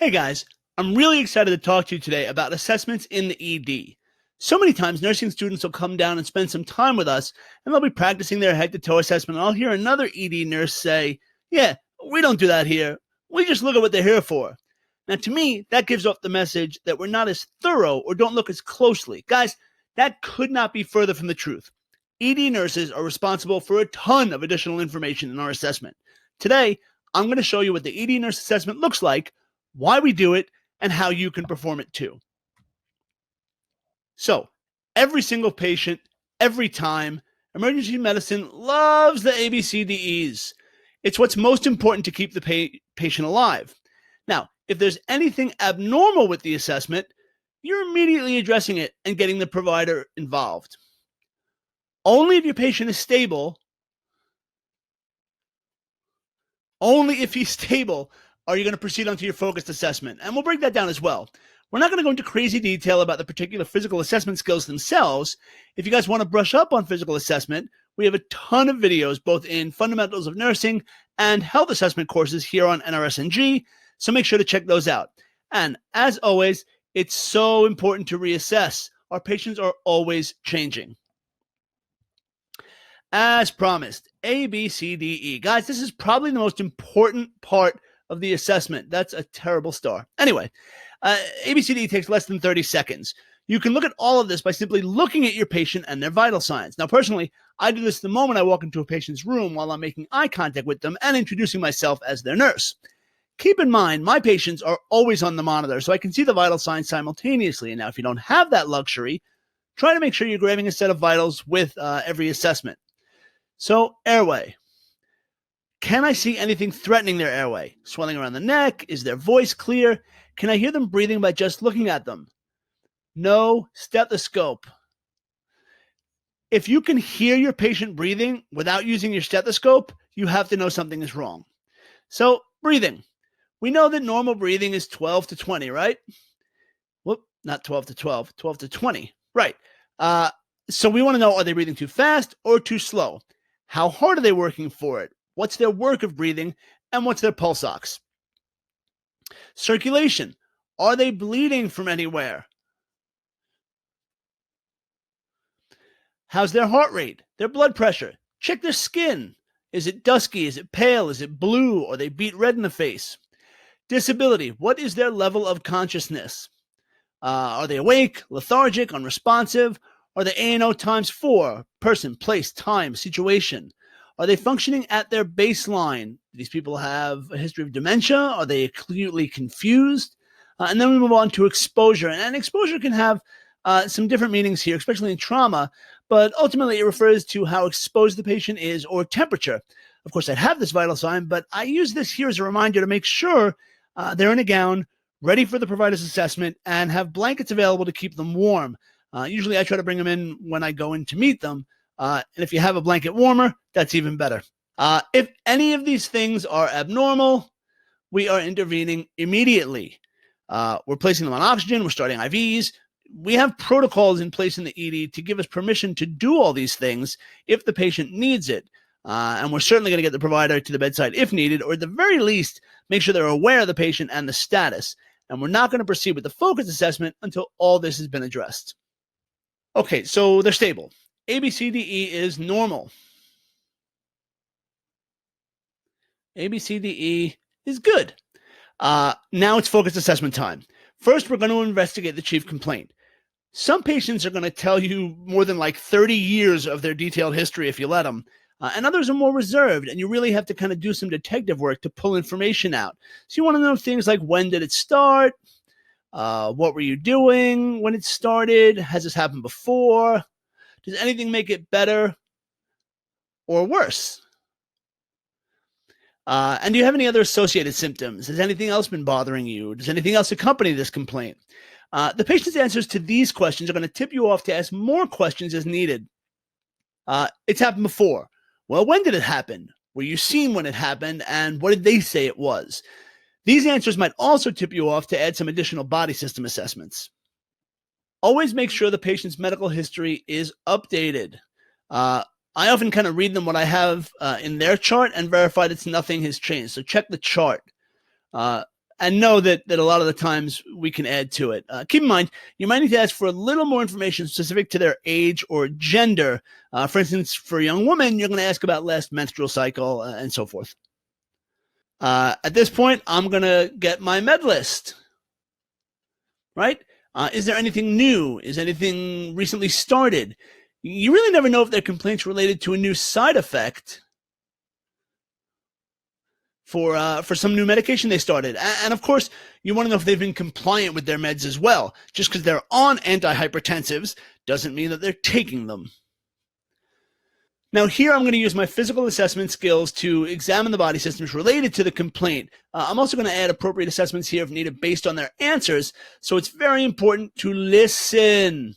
Hey guys, I'm really excited to talk to you today about assessments in the ED. So many times, nursing students will come down and spend some time with us, and they'll be practicing their head to toe assessment. And I'll hear another ED nurse say, "Yeah, we don't do that here. We just look at what they're here for." Now, to me, that gives off the message that we're not as thorough or don't look as closely. Guys, that could not be further from the truth. ED nurses are responsible for a ton of additional information in our assessment. Today, I'm going to show you what the ED nurse assessment looks like, why we do it, and how you can perform it too. So, every single patient, every time, emergency medicine loves the ABCDEs. It's what's most important to keep the patient alive. Now, if there's anything abnormal with the assessment, you're immediately addressing it and getting the provider involved. Only if your patient is stable, only if he's stable, are you going to proceed onto your focused assessment. And we'll break that down as well. We're not going to go into crazy detail about the particular physical assessment skills themselves. If you guys want to brush up on physical assessment, we have a ton of videos both in Fundamentals of Nursing and Health Assessment courses here on NRSNG, so make sure to check those out. And as always, it's so important to reassess. Our patients are always changing. As promised, A, B, C, D, E. Guys, this is probably the most important part of the assessment. That's a terrible star. Anyway, ABCD takes less than 30 seconds. You can look at all of this by simply looking at your patient and their vital signs. Now, personally, I do this the moment I walk into a patient's room while I'm making eye contact with them and introducing myself as their nurse. Keep in mind, my patients are always on the monitor, so I can see the vital signs simultaneously. And now, if you don't have that luxury, try to make sure you're grabbing a set of vitals with every assessment. So, airway. Can I see anything threatening their airway? Swelling around the neck? Is their voice clear? Can I hear them breathing by just looking at them? No. Stethoscope. If you can hear your patient breathing without using your stethoscope, you have to know something is wrong. So, breathing. We know that normal breathing is 12 to 20, right? Whoop, not 12 to 12, 12 to 20. Right. So we want to know, are they breathing too fast or too slow? How hard are they working for it? What's their work of breathing? And what's their pulse ox? Circulation. Are they bleeding from anywhere? How's their heart rate? Their blood pressure? Check their skin. Is it dusky? Is it pale? Is it blue? Or they beat red in the face? Disability. What is their level of consciousness? Are they awake, lethargic, unresponsive? Are they ANO times 4? Person, place, time, situation. Are they functioning at their baseline? Do these people have a history of dementia? Are they acutely confused? And then we move on to exposure. And exposure can have some different meanings here, especially in trauma, but ultimately it refers to how exposed the patient is or temperature. Of course, I have this vital sign, but I use this here as a reminder to make sure they're in a gown, ready for the provider's assessment, and have blankets available to keep them warm. Usually I try to bring them in when I go in to meet them. And if you have a blanket warmer, that's even better. If any of these things are abnormal, we are intervening immediately. We're placing them on oxygen. We're starting IVs. We have protocols in place in the ED to give us permission to do all these things if the patient needs it. And we're certainly going to get the provider to the bedside if needed, or at the very least, make sure they're aware of the patient and the status. And we're not going to proceed with the focus assessment until all this has been addressed. Okay, so they're stable. ABCDE is normal. ABCDE is good. Now it's focused assessment time. First, we're going to investigate the chief complaint. Some patients are going to tell you more than like 30 years of their detailed history if you let them. And others are more reserved, and you really have to kind of do some detective work to pull information out. So you want to know things like, when did it start? What were you doing when it started? Has this happened before? Does anything make it better or worse? And do you have any other associated symptoms? Has anything else been bothering you? Does anything else accompany this complaint? The patient's answers to these questions are going to tip you off to ask more questions as needed. It's happened before. Well, when did it happen? Were you seen when it happened? And what did they say it was? These answers might also tip you off to add some additional body system assessments. Always make sure the patient's medical history is updated. I often kind of read them what I have in their chart and verify that nothing has changed. So check the chart. and know that a lot of the times we can add to it. Keep in mind, you might need to ask for a little more information specific to their age or gender. For instance, for a young woman, you're going to ask about last menstrual cycle and so forth. At this point, I'm going to get my med list, right? Is there anything new? Is anything recently started? You really never know if their complaints related to a new side effect for some new medication they started. And of course, you want to know if they've been compliant with their meds as well. Just because they're on antihypertensives doesn't mean that they're taking them. Now here I'm going to use my physical assessment skills to examine the body systems related to the complaint. I'm also going to add appropriate assessments here if needed based on their answers. So it's very important to listen.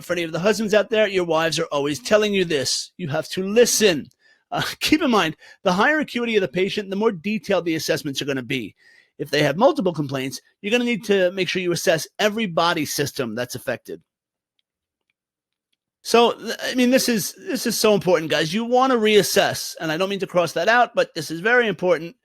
For any of the husbands out there, your wives are always telling you this. You have to listen. Keep in mind, the higher acuity of the patient, the more detailed the assessments are going to be. If they have multiple complaints, you're going to need to make sure you assess every body system that's affected. So, I mean, this is so important, guys. You want to reassess, and I don't mean to cross that out, but this is very important.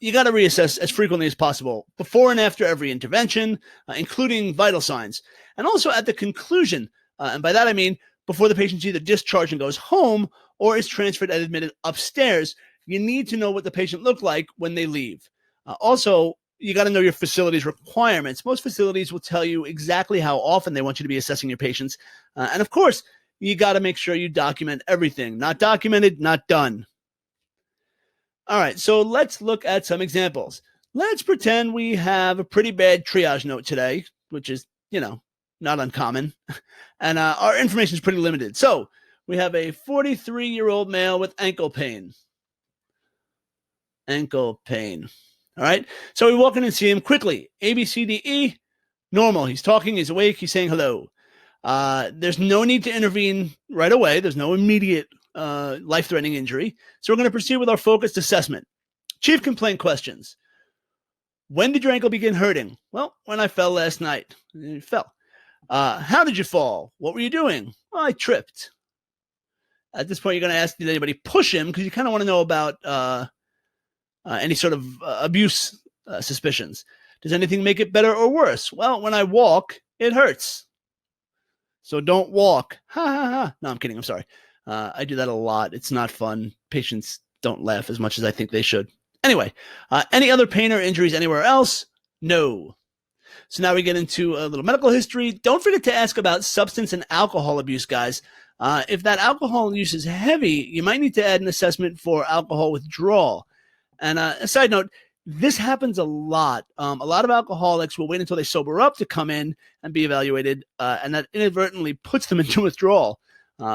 You got to reassess as frequently as possible, before and after every intervention, including vital signs, and also at the conclusion. And by that I mean before the patient's either discharged and goes home or is transferred and admitted upstairs. You need to know what the patient looked like when they leave. Also, you got to know your facility's requirements. Most facilities will tell you exactly how often they want you to be assessing your patients. And of course, you got to make sure you document everything. Not documented, not done. All right, so let's look at some examples. Let's pretend we have a pretty bad triage note today, which is, not uncommon. And our information is pretty limited. So we have a 43-year-old male with ankle pain. Ankle pain. All right. So we walk in and see him quickly. A, B, C, D, E. Normal. He's talking. He's awake. He's saying hello. There's no need to intervene right away. There's no immediate life-threatening injury. So we're going to proceed with our focused assessment. Chief complaint questions. When did your ankle begin hurting? Well, when I fell last night. You fell. How did you fall? What were you doing? Well, I tripped. At this point, you're going to ask, did anybody push him? Because you kind of want to know about any sort of abuse suspicions. Does anything make it better or worse? Well, when I walk, it hurts. So don't walk. Ha, ha, ha. No, I'm kidding. I'm sorry. I do that a lot. It's not fun. Patients don't laugh as much as I think they should. Anyway, any other pain or injuries anywhere else? No. So now we get into a little medical history. Don't forget to ask about substance and alcohol abuse, guys. If that alcohol use is heavy, you might need to add an assessment for alcohol withdrawal. And a side note, this happens a lot. A lot of alcoholics will wait until they sober up to come in and be evaluated, and that inadvertently puts them into withdrawal.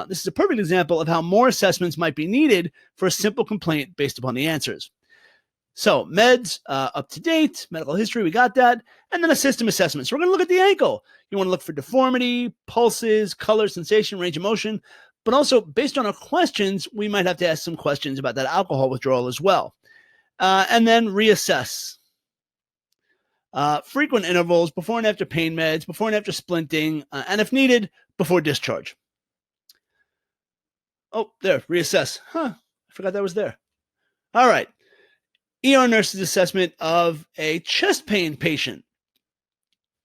This is a perfect example of how more assessments might be needed for a simple complaint based upon the answers. So meds, up to date, medical history, we got that. And then a system assessment. So we're going to look at the ankle. You want to look for deformity, pulses, color, sensation, range of motion. But also, based on our questions, we might have to ask some questions about that alcohol withdrawal as well. And then reassess. Frequent intervals, before and after pain meds, before and after splinting, and if needed, before discharge. Oh, there, reassess. I forgot that was there. All right. ER nurse's assessment of a chest pain patient.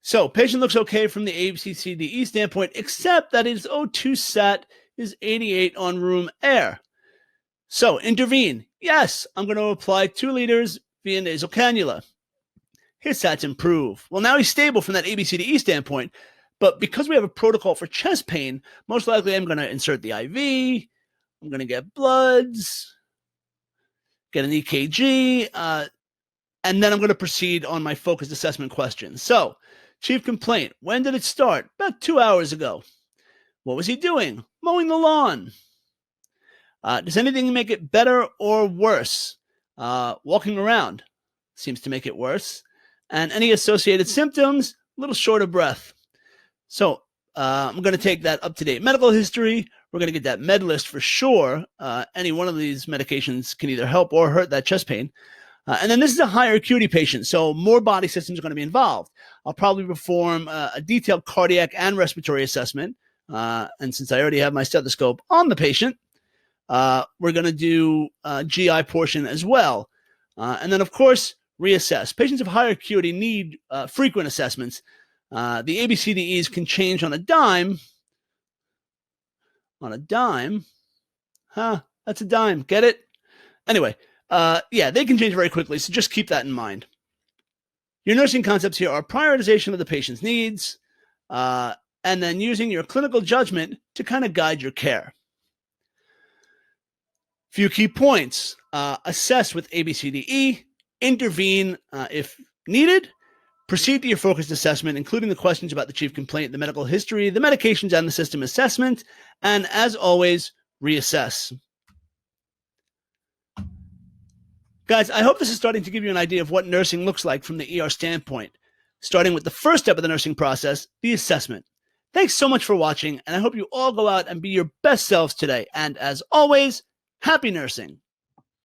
So, patient looks okay from the ABCDE standpoint, except that his O2 sat is 88 on room air. So, intervene. Yes, I'm going to apply 2 liters via nasal cannula. His sats improve. Well, now he's stable from that ABCDE standpoint, but because we have a protocol for chest pain, most likely I'm going to insert the IV, I'm going to get bloods, get an EKG, and then I'm going to proceed on my focused assessment questions. So, chief complaint, when did it start? About 2 hours ago. What was he doing? Mowing the lawn. Does anything make it better or worse? Walking around seems to make it worse. And any associated symptoms, a little short of breath. So I'm going to take that up-to-date medical history. We're going to get that med list for sure. Any one of these medications can either help or hurt that chest pain. And then this is a higher acuity patient, so more body systems are going to be involved. I'll probably perform a detailed cardiac and respiratory assessment. And since I already have my stethoscope on the patient, we're going to do a GI portion as well. And then, of course, reassess. Patients of higher acuity need frequent assessments. The ABCDEs can change on a dime. On a dime? Huh, that's a dime. Get it? Anyway, yeah, they can change very quickly, so just keep that in mind. Your nursing concepts here are prioritization of the patient's needs, and then using your clinical judgment to kind of guide your care. Few key points. Assess with ABCDE, intervene if needed, proceed to your focused assessment, including the questions about the chief complaint, the medical history, the medications, and the system assessment, and as always, reassess. Guys, I hope this is starting to give you an idea of what nursing looks like from the ER standpoint, starting with the first step of the nursing process, the assessment. Thanks so much for watching, and I hope you all go out and be your best selves today. And as always, happy nursing.